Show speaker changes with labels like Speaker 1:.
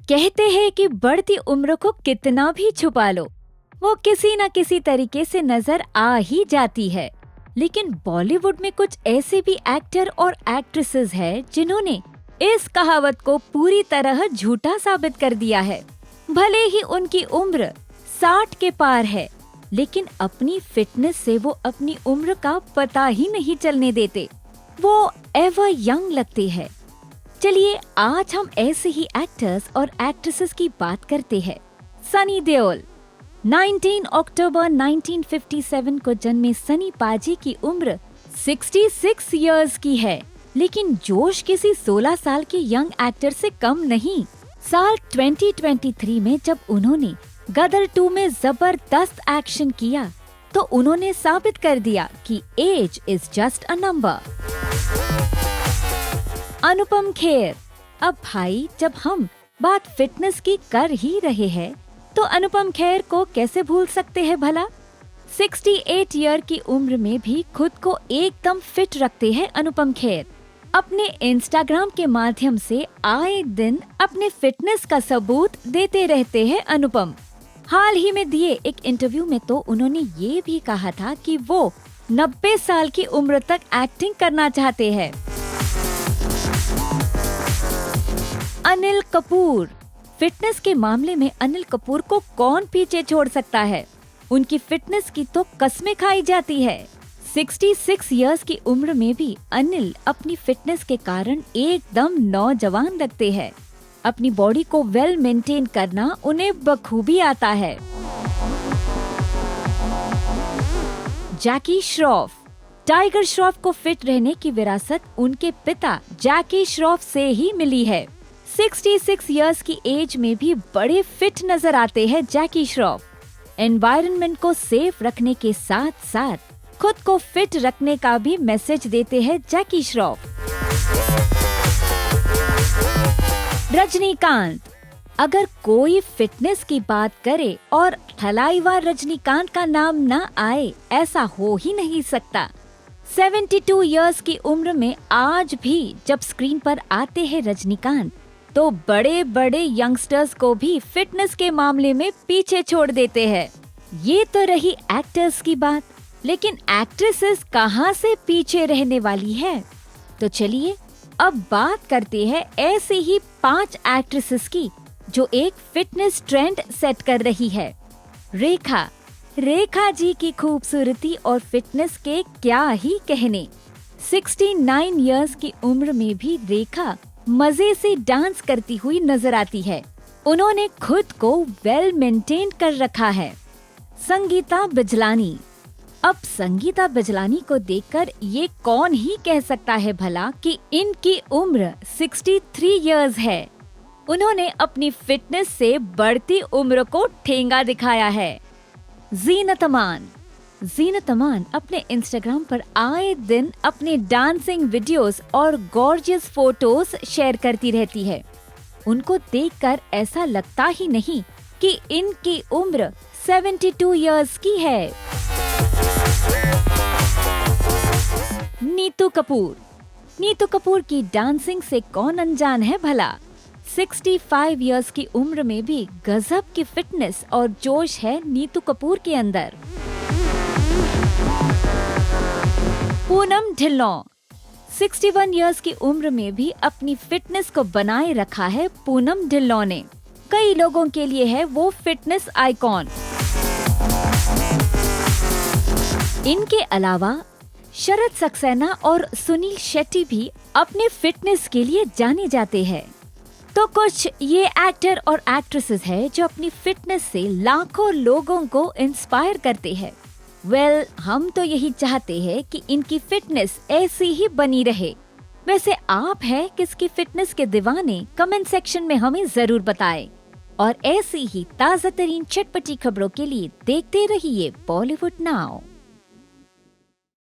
Speaker 1: कहते हैं कि बढ़ती उम्र को कितना भी छुपा लो, वो किसी न किसी तरीके से नजर आ ही जाती है। लेकिन बॉलीवुड में कुछ ऐसे भी एक्टर और एक्ट्रेसेस हैं जिन्होंने इस कहावत को पूरी तरह झूठा साबित कर दिया है। भले ही उनकी उम्र 60 के पार है, लेकिन अपनी फिटनेस से वो अपनी उम्र का पता ही नहीं चलने देते। वो एवर यंग लगते हैं। चलिए आज हम ऐसे ही एक्टर्स और एक्ट्रेसेस की बात करते हैं। सनी देओल। 19 अक्टूबर 1957 को जन्मे सनी पाजी की उम्र 66 इयर्स की है, लेकिन जोश किसी 16 साल के यंग एक्टर से कम नहीं। साल 2023 में जब उन्होंने गदर 2 में जबरदस्त एक्शन किया, तो उन्होंने साबित कर दिया कि age is just a number. Anupam Kher. अब भाई, जब हम बात फिटनेस की कर ही रहे हैं, तो अनुपम खेर को कैसे भूल सकते हैं भला। 68 ईयर की उम्र में भी खुद को एकदम फिट रखते हैं अनुपम खेर। अपने इंस्टाग्राम के माध्यम से आए दिन अपने फिटनेस का सबूत देते रहते हैं अनुपम। हाल ही में दिए एक इंटरव्यू में तो उन्होंने ये भी कहा था कि वो 90 साल की उम्र तक एक्टिंग करना चाहते हैं। अनिल कपूर। फिटनेस के मामले में अनिल कपूर को कौन पीछे छोड़ सकता है। उनकी फिटनेस की तो कस्में खाई जाती है। 66 इयर्स की उम्र में भी अनिल अपनी फिटनेस के कारण एकदम नौजवान लगते हैं। अपनी बॉडी को वेल मेंटेन करना उन्हें बखूबी आता है। जैकी श्रॉफ। टाइगर श्रॉफ को फिट रहने की विरासत उनके पिता जैकी श्रॉफ से ही मिली है। 66 इयर्स की एज में भी बड़े फिट नजर आते हैं जैकी श्रॉफ। एनवायरनमेंट को सेफ रखने के साथ साथ खुद को फिट रखने का भी मैसेज देते हैं जैकी श्रॉफ। रजनीकांत। अगर कोई फिटनेस की बात करे और थलाईवार रजनीकांत का नाम न आए, ऐसा हो ही नहीं सकता। 72 इयर्स की उम्र में आज भी जब स्क्रीन पर आते हैं रजनीकांत, तो बड़े बड़े यंगस्टर्स को भी फिटनेस के मामले में पीछे छोड़ देते हैं। ये तो रही एक्टर्स की बात, लेकिन एक्ट्रेसेस कहाँ से पीछे रहने वाली है। तो चलिए अब बात करते हैं ऐसे ही 5 एक्ट्रेसेस की जो एक फिटनेस ट्रेंड सेट कर रही है। रेखा जी की खूबसूरती और फिटनेस के क्या ही कहने। 69 इयर्स की उम्र में भी रेखा मजे से डांस करती हुई नजर आती है। उन्होंने खुद को वेल मेंटेन कर रखा है। संगीता बिजलानी। अब संगीता बिजलानी को देखकर ये कौन ही कह सकता है भला कि इनकी उम्र 63 इयर्स है। उन्होंने अपनी फिटनेस से बढ़ती उम्र को ठेंगा दिखाया है। जीनत अमान अपने इंस्टाग्राम पर आए दिन अपने डांसिंग वीडियोस और गॉर्जियस फोटोज शेयर करती रहती है। उनको देखकर ऐसा लगता ही नहीं कि इनकी उम्र 72 इयर्स की है। नीतू कपूर की डांसिंग से कौन अनजान है भला। 65 इयर्स की उम्र में भी गजब की फिटनेस और जोश है नीतू कपूर के अंदर। पूनम ढिल्लों। 61 इयर्स की उम्र में भी अपनी फिटनेस को बनाए रखा है पूनम ढिल्लों ने। कई लोगों के लिए है वो फिटनेस आइकॉन। इनके अलावा शरद सक्सेना और सुनील शेट्टी भी अपने फिटनेस के लिए जाने जाते हैं। तो कुछ ये एक्टर और एक्ट्रेसेस हैं जो अपनी फिटनेस से लाखों लोगों को इंस्पायर करते हैं। हम तो यही चाहते हैं कि इनकी फिटनेस ऐसी ही बनी रहे। वैसे आप हैं किसकी फिटनेस के दीवाने? कमेंट सेक्शन में हमें जरूर बताएं। और ऐसी ही ताज़ा तरीन चटपटी खबरों के लिए देखते रहिए बॉलीवुड नाउ।